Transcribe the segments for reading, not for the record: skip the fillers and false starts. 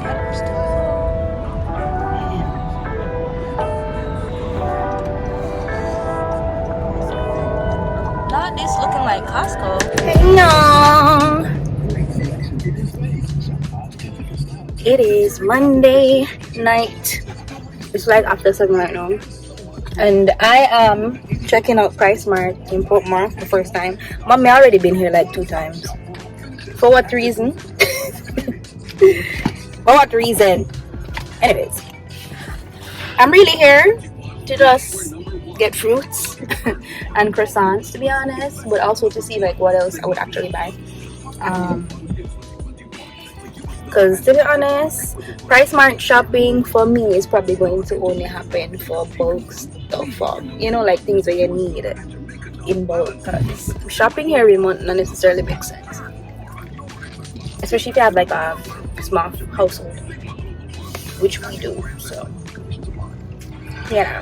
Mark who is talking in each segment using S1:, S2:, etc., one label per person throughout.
S1: Yeah, we're still full. Not this looking like Costco. No. It is Monday night. It's like after 7 right now. And I am checking out Pricemart in Portmore the first time. Mommy already been here like 2 times. For what reason? For what reason? Anyways, I'm really here to just get fruits and croissants, to be honest, but also to see like what else I would actually buy. Because to be honest, Pricemart shopping for me is probably going to only happen for bulk stuff, you know, like things that you need in bulk. Because shopping here every month not necessarily makes sense, especially if you have like a small household, which we do. So yeah.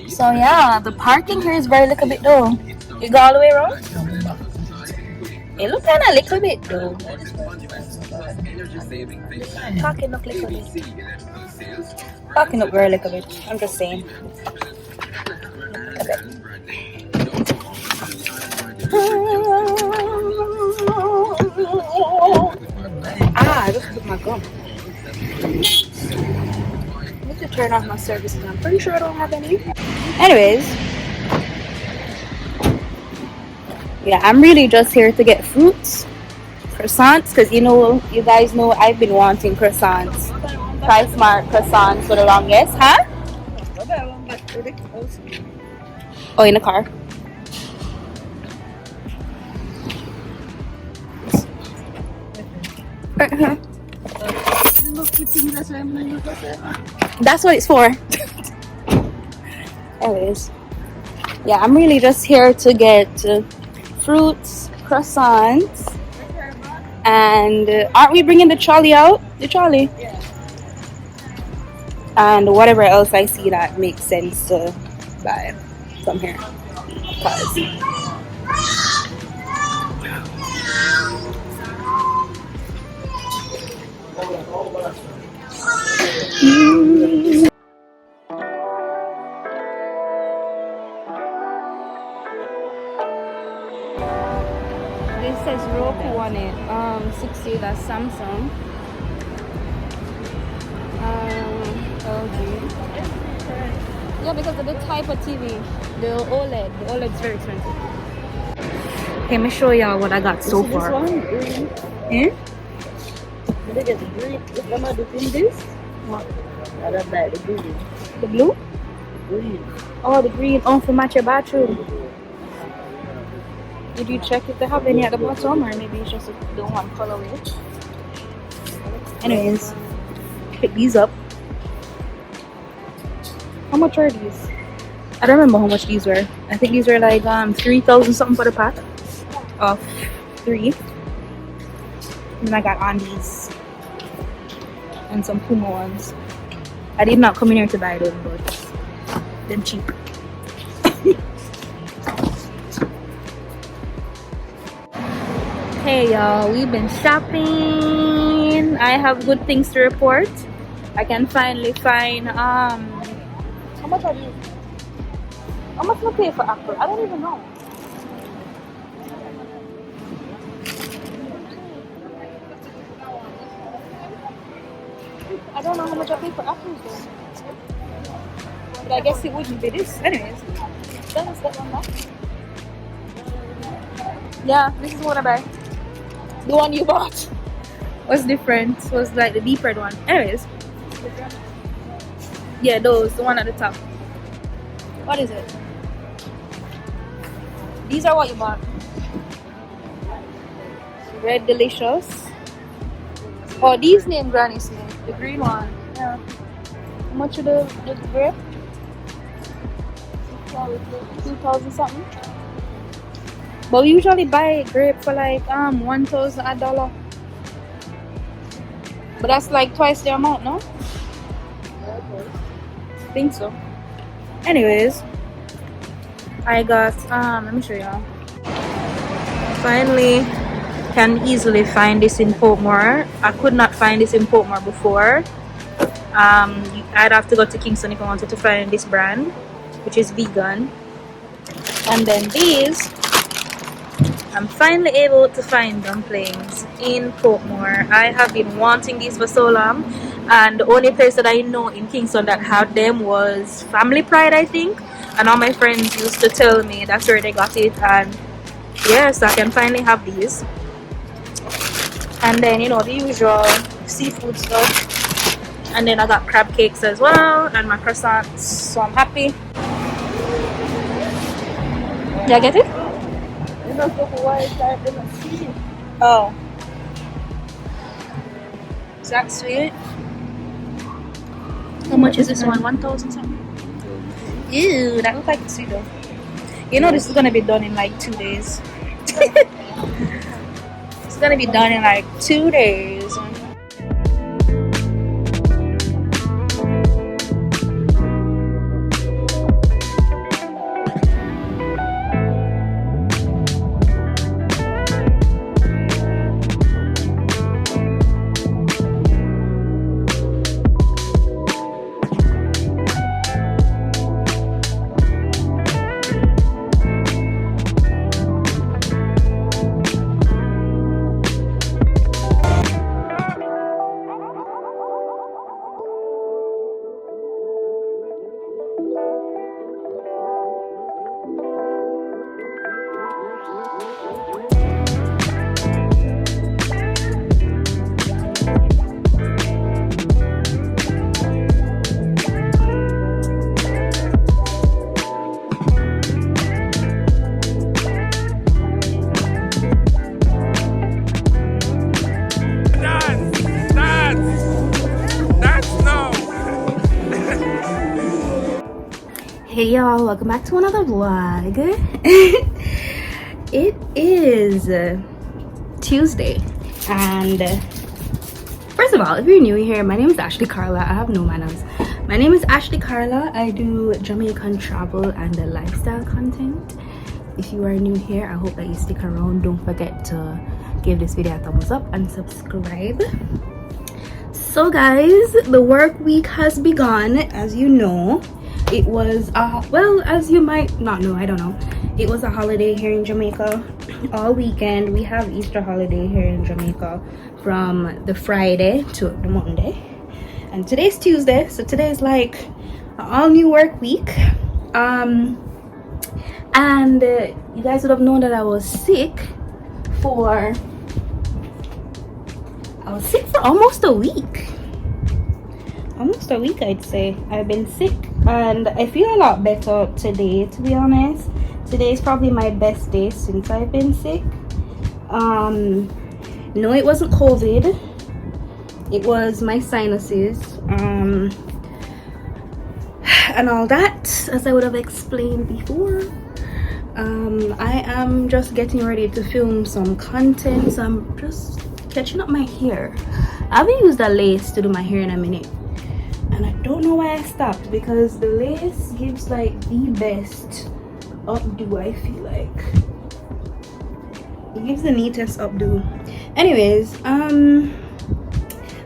S1: So yeah, the parking here is very little bit though. You go all the way around? It look kind of little bit though. Parking up little bit. Parking up very little bit. I'm just saying. Okay. I just put my gum. I need to turn off my services. I'm pretty sure I don't have any. Anyways. Yeah, I'm really just here to get fruits, croissants, because you guys know I've been wanting croissants, Pricemart croissants for the longest, huh? Oh, in the car. That's what it's for. Anyways, yeah, I'm really just here to get fruits, croissants, and aren't we bringing the trolley out? The trolley? Yeah. And whatever else I see that makes sense to buy from here. Because this says Roku on it. 60, that's Samsung. LG. Yeah, because of the type of TV. The OLED. The OLED is very expensive. Okay, let me show y'all what I got so far. This one? Green. Eh? Look at the green. Am I doing this? What? I don't like the green. The blue? Green. Oh, the green. Oh, for match your bathroom. Did you check if they have any at the bottom, or maybe it's just the one colorway? Anyways, pick these up. How much are these? I don't remember how much these were. I think these were like 3,000 something for the pack of 3. And then I got on these and some Puma ones. I did not come in here to buy them, but they're cheap. Hey y'all, we've been shopping. I have good things to report. I can finally find how much are these? How much do I pay for apple? I don't even know. I don't know how much I pay for apples though. But I guess it wouldn't be this. Anyways, let's get one back. Yeah, this is what I buy. The one you bought was different. It was like the deeper one. Anyways. Yeah, those. The one at the top. What is it? These are what you bought. Red Delicious. Oh, these name Granny Smith. The green one. Yeah. How much are the grape? 2,000 something. But we usually buy grape for like $1,000. But that's like twice the amount, no? I think so. Anyways, I got let me show y'all. Finally
S2: can easily find this in Portmore. I could not find this in Portmore before. I'd have to go to Kingston if I wanted to find this brand, which is vegan. And then these, I'm finally able to find dumplings in Portmore. I have been wanting these for so long, and the only place that I know in Kingston that had them was Family Pride, I think. And all my friends used to tell me that's where they got it, and yes, I can finally have these. And then, you know, the usual seafood stuff. And then I got crab cakes as well, and my croissants, so I'm happy. Did I get it? Oh. Is that sweet? How much is this one? 1,000 something? Ew, that looks like it's sweet though. You know this is gonna be done in like 2 days. It's gonna be done in like 2 days. Hey y'all, welcome back to another vlog. It is Tuesday, and first of all, if you're new here, my name is Ashley Carla. I have no manners. My name is Ashley Carla. I do Jamaican travel and lifestyle content. If you are new here, I hope that you stick around. Don't forget to give this video a thumbs up and subscribe. So guys, the work week has begun. As you know, it was well, as you might not know, I don't know, it was a holiday here in Jamaica all weekend. We have Easter holiday here in Jamaica from the Friday to the Monday, and today's Tuesday, so today's like an all new work week. And you guys would have known that I was sick for almost a week. I'd say. I've been sick and I feel a lot better today, to be honest. Today is probably my best day since I've been sick. No, it wasn't COVID, it was my sinuses and all that, as I would have explained before. I am just getting ready to film some content, so I'm just catching up my hair. I haven't used a lace to do my hair in a minute, and I don't know why I stopped, because the lace gives like the best updo. I feel like it gives the neatest updo. Anyways,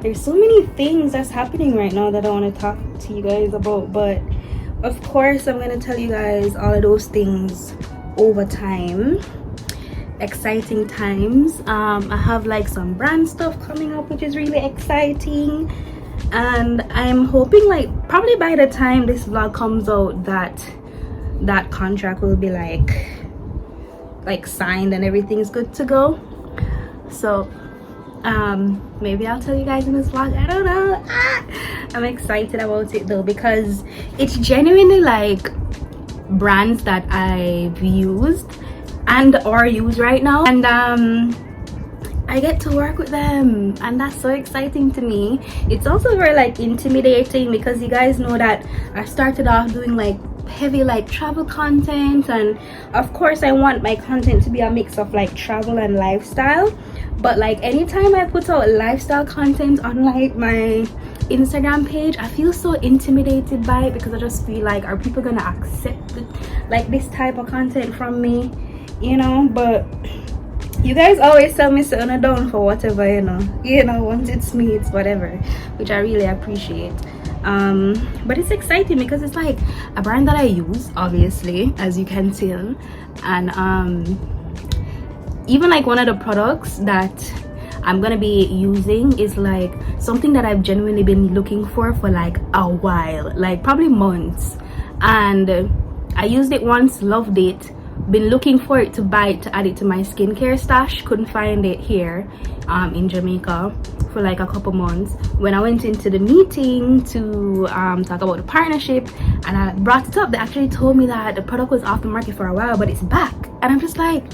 S2: there's so many things that's happening right now that I want to talk to you guys about, but of course I'm gonna tell you guys all of those things over time. Exciting times. I have like some brand stuff coming up, which is really exciting, and I'm hoping like probably by the time this vlog comes out that contract will be like signed and everything's good to go. So maybe I'll tell you guys in this vlog. I don't know. I'm excited about it though, because it's genuinely like brands that I've used and or use right now, and I get to work with them, and that's so exciting to me. It's also very like intimidating, because you guys know that I started off doing like heavy like travel content, and of course I want my content to be a mix of like travel and lifestyle, but like anytime I put out lifestyle content on like my Instagram page, I feel so intimidated by it, because I just feel like, are people gonna accept like this type of content from me, you know? But You guys always tell me so down for whatever, once it's me, it's whatever, which I really appreciate. But it's exciting because it's like a brand that I use, obviously, as you can tell, and even like one of the products that I'm gonna be using is like something that I've genuinely been looking for like a while, like probably months, and I used it once, loved it, been looking for it to buy it to add it to my skincare stash, couldn't find it here in Jamaica for like a couple months. When I went into the meeting to talk about the partnership and I brought it up, they actually told me that the product was off the market for a while, but it's back, and I'm just like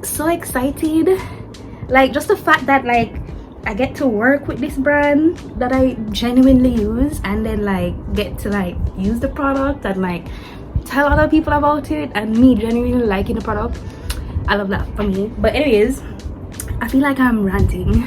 S2: so excited. Like just the fact that like I get to work with this brand that I genuinely use, and then like get to like use the product and like tell other people about it, and me genuinely liking the product. I love that for me. But anyways, I feel like I'm ranting.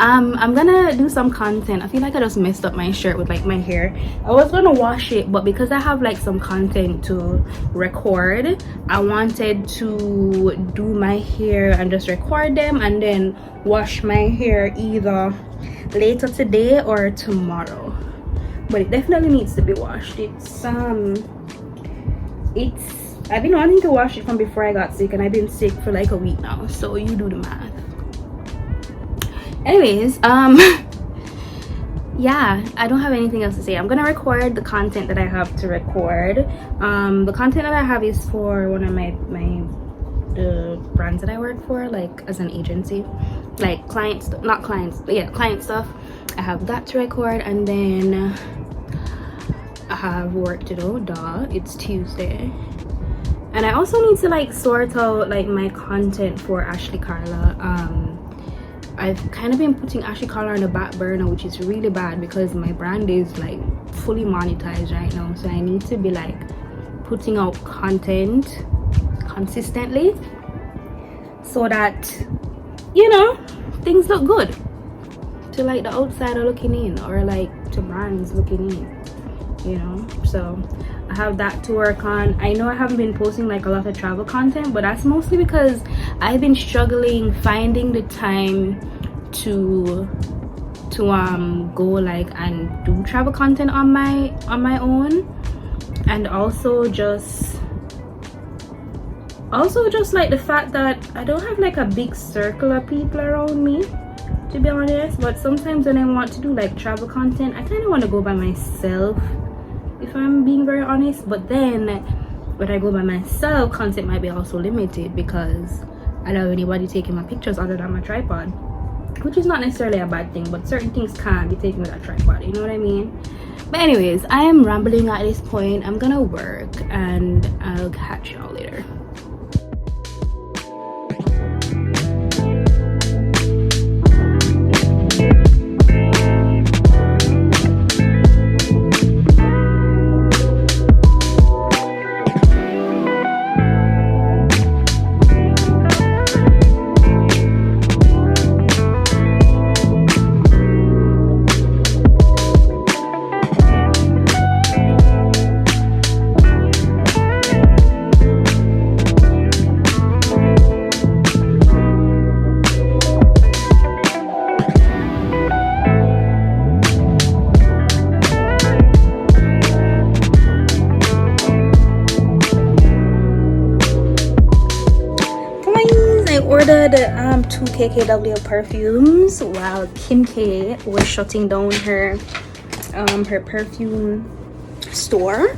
S2: I'm gonna do some content. I feel like I just messed up my shirt with like my hair. I was gonna wash it, but because I have like some content to record, I wanted to do my hair and just record them and then wash my hair either later today or tomorrow. But it definitely needs to be washed. I've been wanting to wash it from before I got sick, and I've been sick for like a week now, so you do the math. Anyways, yeah, I don't have anything else to say. I'm gonna record the content that I have to record. The content that I have is for one of the brands that I work for, like as an agency, like clients, not clients, but yeah, client stuff. I have that to record, and then I have work to do. It's Tuesday, and I also need to like sort out like my content for Ashley Carla. I've kind of been putting Ashley Carla on the back burner, which is really bad because my brand is like fully monetized right now, so I need to be like putting out content consistently so that things look good to like the outsider looking in, or like to brands looking in, so I have that to work on. I know I haven't been posting like a lot of travel content, but that's mostly because I've been struggling finding the time to go like and do travel content on my own, and also just like the fact that I don't have like a big circle of people around me, to be honest. But sometimes when I want to do like travel content, I kind of want to go by myself, if I'm being very honest. But then when I go by myself, content might be also limited because I don't have anybody taking my pictures other than my tripod, which is not necessarily a bad thing, but certain things can't be taken with a tripod, you know what I mean? But anyways, I am rambling at this point. I'm gonna work, and I'll catch y'all later. Ordered 2 KKW perfumes while Kim K was shutting down her perfume store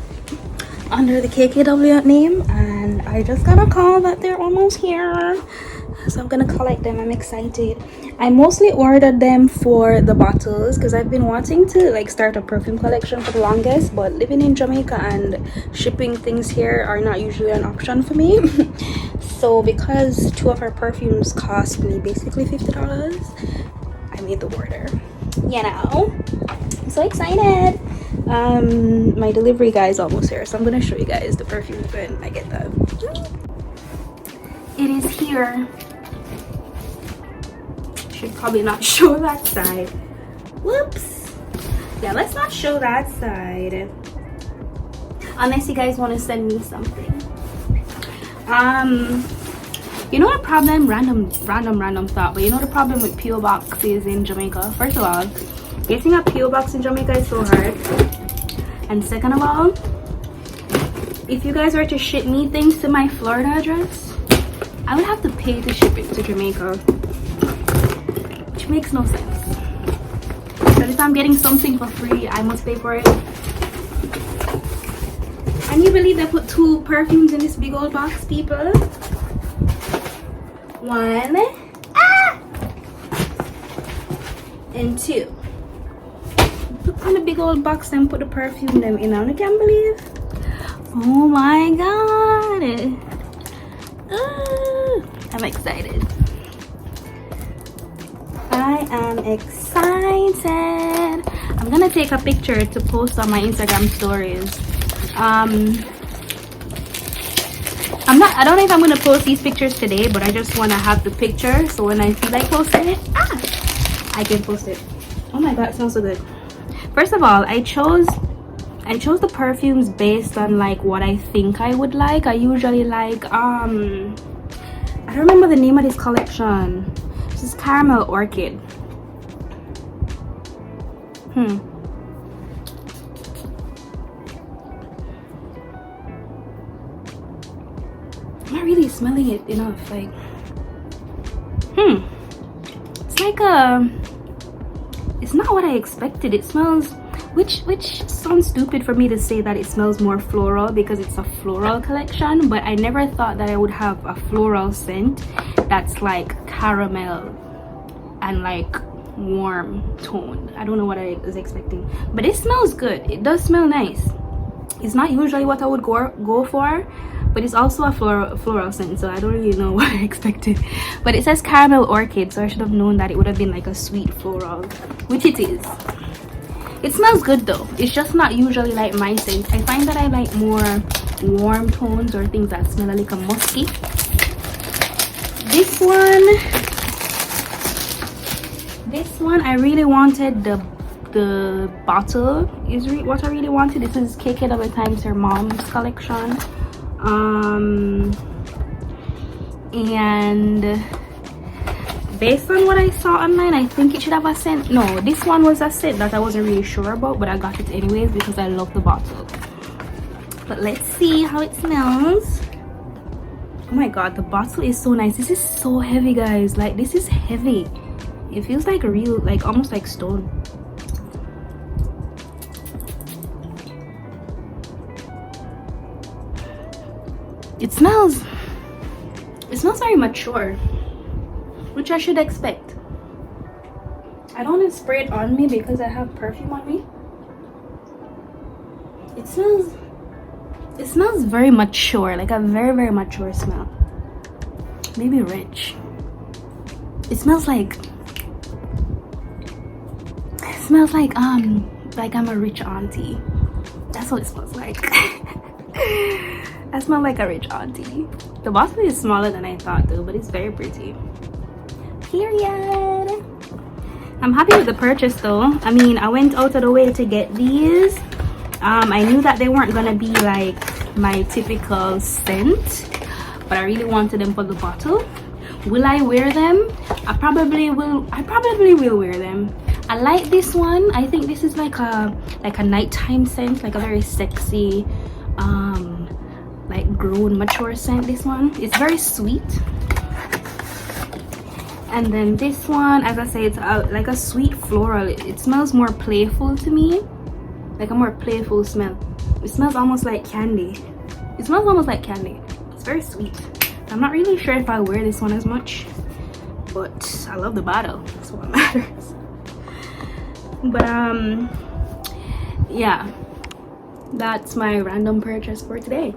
S2: under the KKW name, and I just got a call that they're almost here, so I'm gonna collect them. I'm excited. I mostly ordered them for the bottles because I've been wanting to like start a perfume collection for the longest, but living in Jamaica and shipping things here are not usually an option for me. So because 2 of her perfumes cost me basically $50, I made the order. I'm so excited. My delivery guy is almost here, so I'm gonna show you guys the perfumes when I get them. It is here. Should probably not show that side. Whoops. Yeah, let's not show that side unless you guys want to send me something. You know the problem, random thought, but you know the problem with PO boxes in Jamaica? First of all, getting a PO box in Jamaica is so hard. And second of all, if you guys were to ship me things to my Florida address, I would have to pay to ship it to Jamaica, which makes no sense. But if I'm getting something for free, I must pay for it. Can you believe they put 2 perfumes in this big old box, people? 1 and 2. Put in a big old box and put the perfume them in. I can't believe. Oh my god. I'm excited. I am excited. I'm gonna take a picture to post on my Instagram stories. I don't know if I'm gonna post these pictures today, but I just want to have the picture so when I feel like posting it, I can post it. Oh my god, it smells so good. First of all, I chose the perfumes based on like what I think I would like. I usually like I don't remember the name of this collection. This is Caramel Orchid. I'm not really smelling it enough. Like, it's like it's not what I expected. It smells, which sounds stupid for me to say that it smells more floral because it's a floral collection, but I never thought that I would have a floral scent that's like caramel and like warm toned. I don't know what I was expecting, but it smells good. It does smell nice. It's not usually what I would go for, but it's also a floral scent, so I don't really know what I expected. But it says Caramel Orchid, so I should have known that it would have been like a sweet floral, which it is. It smells good though. It's just not usually like my scent. I find that I like more warm tones or things that smell a little musky. This one I really wanted the bottle is what I really wanted. This is KKW times her mom's collection. And based on what I saw online, I think it should have a scent. No, this one was a scent that I wasn't really sure about, but I got it anyways because I love the bottle. But let's see how it smells. Oh my god, the bottle is so nice. This is so heavy, guys. Like, this is heavy. It feels like a real, like almost like stone. It smells very mature, which I should expect. I don't want to spray it on me because I have perfume on me. It smells very mature, like a very mature smell. Maybe rich. It smells like I'm a rich auntie. That's what it smells like. I smell like a rich auntie. The bottle is smaller than I thought though, but it's very pretty. Period. I'm happy with the purchase though. I mean, I went out of the way to get these. I knew that they weren't gonna be like my typical scent, but I really wanted them for the bottle. Will I wear them? I probably will wear them. I like this one. I think this is like a nighttime scent, like a very sexy like grown mature scent. This one, it's very sweet. And then this one, as I say, it's like a sweet floral. It smells more playful to me, like a more playful smell. It smells almost like candy. It smells almost like candy. It's very sweet. I'm not really sure if I wear this one as much, but I love the bottle. That's what matters. But yeah, that's my random purchase for today.